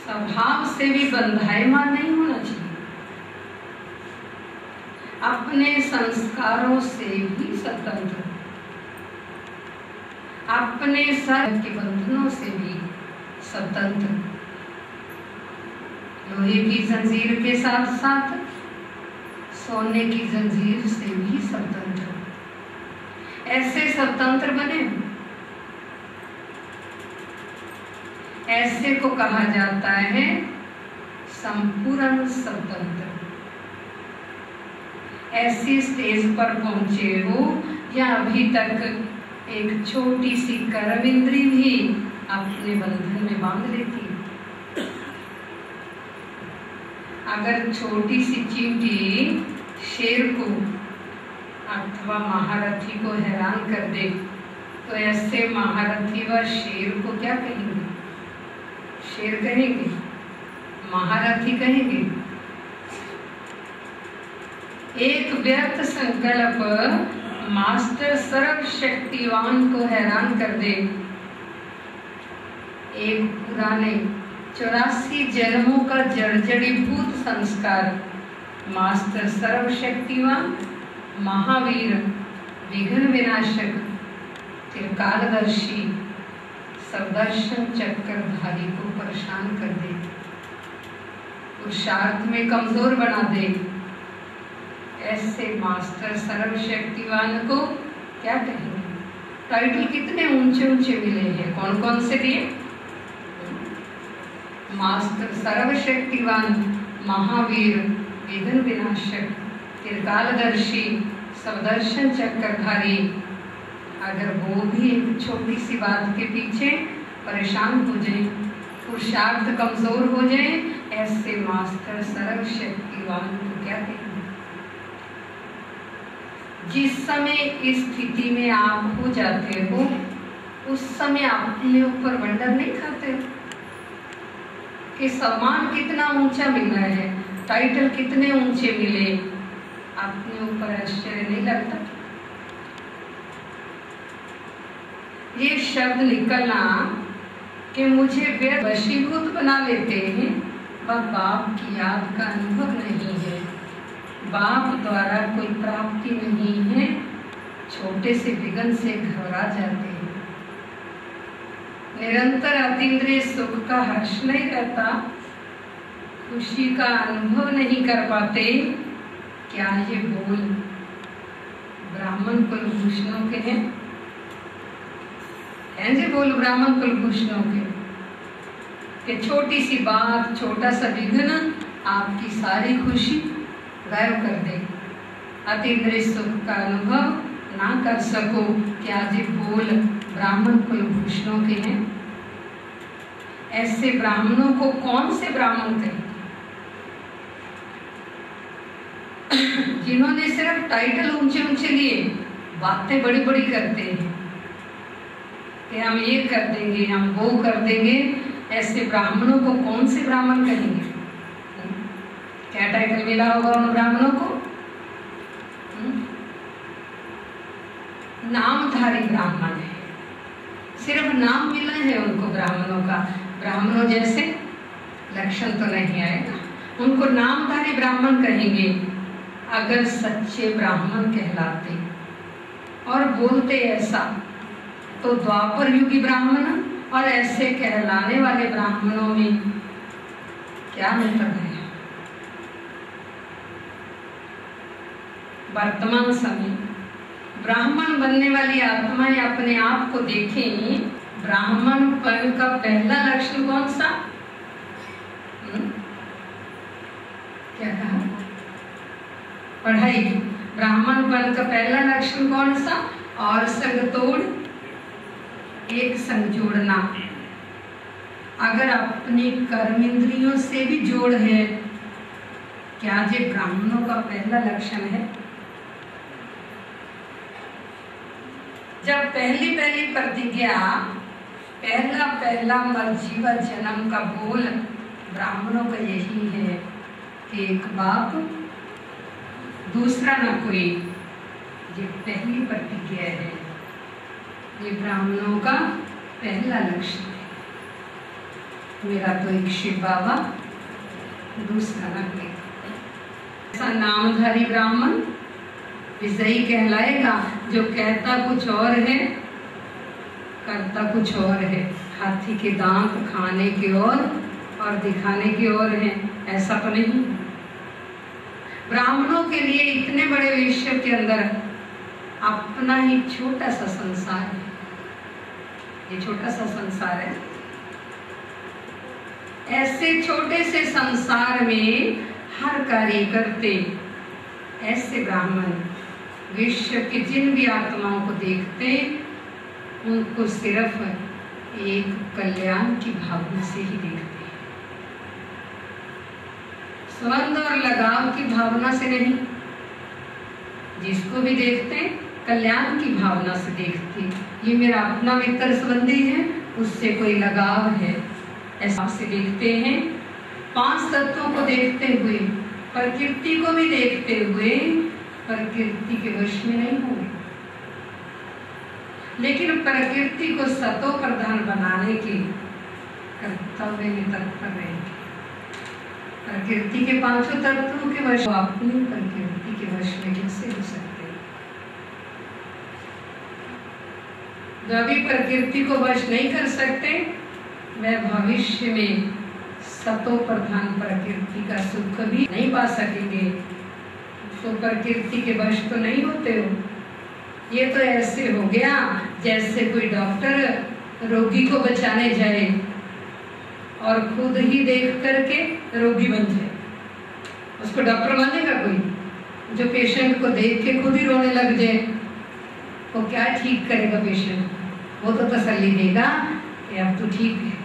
स्वभाव से भी बंधायमान नहीं होना चाहिए, अपने संस्कारों से भी स्वतंत्र, अपने सर्व के बंधनों से भी स्वतंत्र, लोहे की जंजीर के साथ साथ सोने की जंजीर से भी स्वतंत्र। ऐसे स्वतंत्र बने, ऐसे को कहा जाता है संपूर्ण स्वतंत्र। ऐसी स्टेज पर पहुंचे हो या अभी तक एक छोटी सी कर्म इंद्री भी अपने बंधन में बांध लेती है। अगर छोटी सी चींटी शेर को अथवा महारथी को हैरान कर दे तो ऐसे महारथी व शेर को क्या कहेंगे? शेर कहेंगे, महारथी कहेंगे। एक व्यर्थ संकल्प मास्टर सर्वशक्तिवान को हैरान कर दे। एक पुराने 84 जन्मों का जड़जड़ीभूत संस्कार मास्टर सर्वशक्तिवान, महावीर, विघ्न विनाशक, त्रिकालदर्शी, सुदर्शन चक्रधारी को परेशान कर दे, पुरुषार्थ में कमजोर बना दे। ऐसे मास्टर सर्वशक्तिवान को क्या कहेंगे? टाइटल कितने ऊंचे ऊंचे मिले हैं, कौन कौन से दिए? मास्टर सर्वशक्तिवान, महावीर, विघ्न विनाशक, त्रिकालदर्शी, सुदर्शन चक्रधारी। अगर वो भी एक छोटी सी बात के पीछे परेशान हो जाए, पुरुषार्थ कमजोर हो जाए, ऐसे मास्टर सर्वशक्तिवान को क्या कहेंगे? जिस समय इस स्थिति में आप हो जाते हो उस समय अपने ऊपर वंडर नहीं खाते हो कि सम्मान कितना ऊंचा मिला है, टाइटल कितने ऊंचे मिले, अपने ऊपर आश्चर्य नहीं लगता? ये शब्द निकलना कि मुझे वे वशीभूत बना लेते हैं, वह बाप की याद का अनुभव नहीं है, बाप द्वारा कोई प्राप्ति नहीं है, छोटे से विघ्न से घबरा जाते हैं। निरंतर अतीन्द्रिय सुख का हर्ष नहीं रहता, खुशी का अनुभव नहीं कर पाते। क्या ये बोल ब्राह्मण कुलभूषणों के हैं? हैं जी बोल ब्राह्मण कुलभूषणों के कि छोटी सी बात, छोटा सा विघ्न आपकी सारी खुशी गायब कर दे, अतीन्द्रिय सुख का अनुभव ना कर सको। क्या जी बोल ब्राह्मण कुलभूषणों के हैं? ऐसे ब्राह्मणों को कौन से ब्राह्मण कहें? जिन्होंने सिर्फ टाइटल ऊंचे ऊंचे लिए, बातें बड़ी बड़ी करते हैं कि हम ये कर देंगे, हम वो कर देंगे। ऐसे ब्राह्मणों को कौन से ब्राह्मण कहेंगे? क्या टाइटल मिला होगा उन ब्राह्मणों को? नामधारी ब्राह्मण है, सिर्फ नाम मिला है उनको ब्राह्मणों का। ब्राह्मणों जैसे लक्षण तो नहीं आएगा, उनको नामधारी ब्राह्मण कहेंगे। अगर सच्चे ब्राह्मण कहलाते और बोलते ऐसा तो द्वापर युगी ब्राह्मण और ऐसे कहलाने वाले ब्राह्मणों में क्या अंतर है? वर्तमान समय ब्राह्मण बनने वाली आत्माएं अपने आप को देखें। ब्राह्मण पद का पहला लक्षण कौन सा? क्या कहा? पढ़ाई। ब्राह्मण पद का पहला लक्षण कौन सा? और संग तोड़, एक संग जोड़ना। अगर अपनी कर्म इंद्रियों से भी जोड़ है, क्या ये ब्राह्मणों का पहला लक्षण है? जब पहली पहली प्रतिज्ञा, पहला पहला मरजीवा जन्म का बोल ब्राह्मणों का यही है कि एक बाप दूसरा ना कोई, ये पहली प्रतिज्ञा है। ये ब्राह्मणों का पहला लक्ष्य है। मेरा तो एक शिव बाबा, दूसरा नकली। ऐसा नामधारी ब्राह्मण विजयी कहलाएगा जो कहता कुछ और है, करता कुछ और है। हाथी के दांत खाने की और दिखाने की ओर है, ऐसा तो नहीं। ब्राह्मणों के लिए इतने बड़े विश्व के अंदर अपना ही छोटा सा संसार है। ये छोटा सा संसार है। ऐसे छोटे से संसार में हर कार्य करते ऐसे ब्राह्मण विश्व की जिन भी आत्माओं को देखते उनको सिर्फ एक कल्याण की भावना से ही देखते, संबंध और लगाव की भावना से नहीं। जिसको भी देखते कल्याण की भावना से देखते, ये मेरा अपना मित्र संबंधी है, उससे कोई लगाव है, ऐसा से देखते हैं। पांच तत्वों को देखते हुए, प्रकृति को भी देखते हुए प्रकृति के वश में नहीं होंगे, लेकिन प्रकृति को सतो प्रधान बनाने के कर्तव्य में तत्पर रहेंगे। प्रकृति के पांचों तत्वों के वश, अपनी प्रकृति के वश में कैसे हो सकते हैं? जो अभी प्रकृति को वश नहीं कर सकते, वह भविष्य में सतो प्रधान प्रकृति का सुख भी नहीं पा सकेंगे। तो प्रकृति के वश तो नहीं होते हो। ये तो ऐसे हो गया जैसे कोई डॉक्टर रोगी को बचाने जाए और खुद ही देख करके रोगी बन जाए। उसको डॉक्टर मानेगा कोई? जो पेशेंट को देख के खुद ही रोने लग जाए, वो क्या ठीक करेगा पेशेंट? वो तो तसल्ली देगा कि अब तो ठीक है।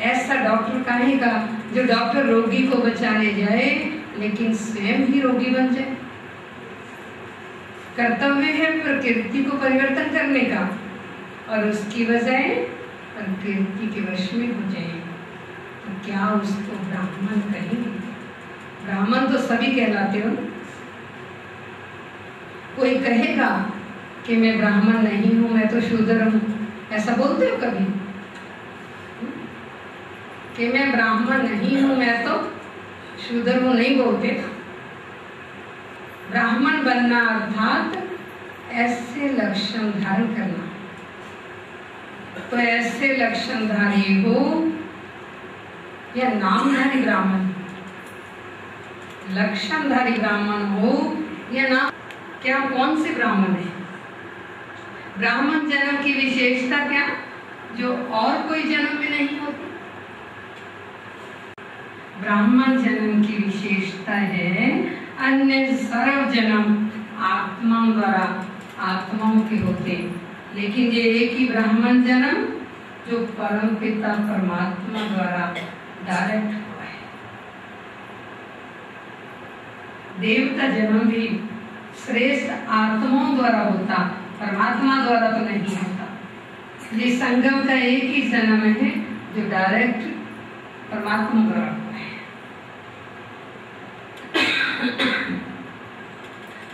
ऐसा डॉक्टर कहेगा जो डॉक्टर रोगी को बचाने जाए लेकिन स्वयं ही रोगी बन जाए। कर्तव्य है प्रकृति को परिवर्तन करने का और उसकी बजाय प्रकृति के वश में हो जाए, तो क्या उसको ब्राह्मण कहेंगे? ब्राह्मण तो सभी कहलाते हो। कोई कहेगा कि मैं ब्राह्मण नहीं हूं, मैं तो शूद्र हूं, ऐसा बोलते हो कभी? कि मैं ब्राह्मण नहीं हूं, मैं तो शूद्र हूं, नहीं बोलते। ब्राह्मण बनना अर्थात ऐसे लक्षण धारण करना। तो ऐसे लक्षणधारी हो या नामधारी ब्राह्मण, लक्षणधारी ब्राह्मण हो या ना, क्या कौन से ब्राह्मण है? ब्राह्मण जन्म की विशेषता क्या, जो और कोई जन्म में नहीं होती? ब्राह्मण जन्म की विशेषता है अन्य सर्व जन्म आत्माओं द्वारा आत्माओं के होते, लेकिन ये एक ही ब्राह्मण जन्म जो परम पिता परमात्मा द्वारा डायरेक्ट हुआ है। देवता जन्म भी श्रेष्ठ आत्माओं द्वारा होता, परमात्मा द्वारा तो नहीं होता। ये संगम का एक ही जन्म है जो डायरेक्ट परमात्मा द्वारा हुआ है।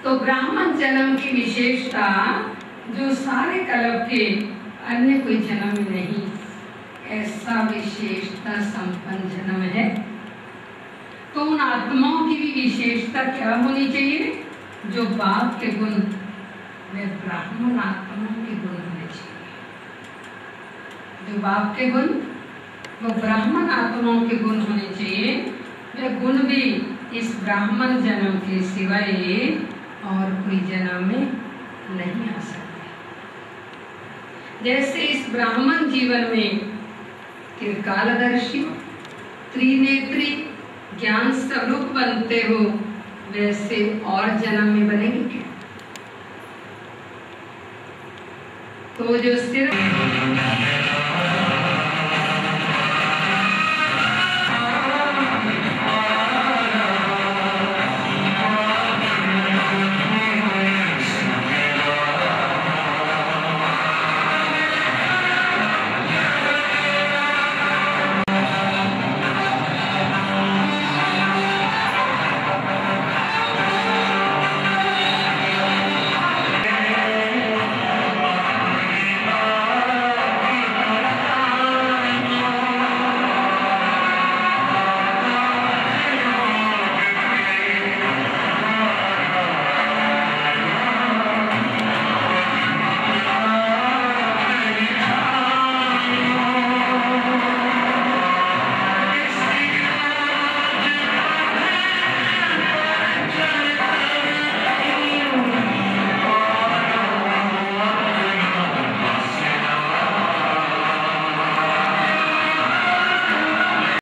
तो ब्राह्मण जन्म की विशेषता जो सारे कल्प के अन्य कोई जन्म में नहीं, ऐसा विशेषता संपन्न जन्म है। तो उन आत्माओं की भी विशेषता क्या होनी चाहिए? जो बाप के गुण, वे ब्राह्मण आत्माओं के गुण होने चाहिए। जो बाप के गुण, वो ब्राह्मण आत्माओं के गुण होने चाहिए। वे गुण भी इस ब्राह्मण जन्म के सिवाय और कोई जन्म में नहीं आ सकते। जैसे इस ब्राह्मण जीवन में त्रिकालदर्शी, त्रिनेत्री, ज्ञान स्वरूप बनते हो, वैसे और जन्म में बनेंगे क्या? तो जो सिर्फ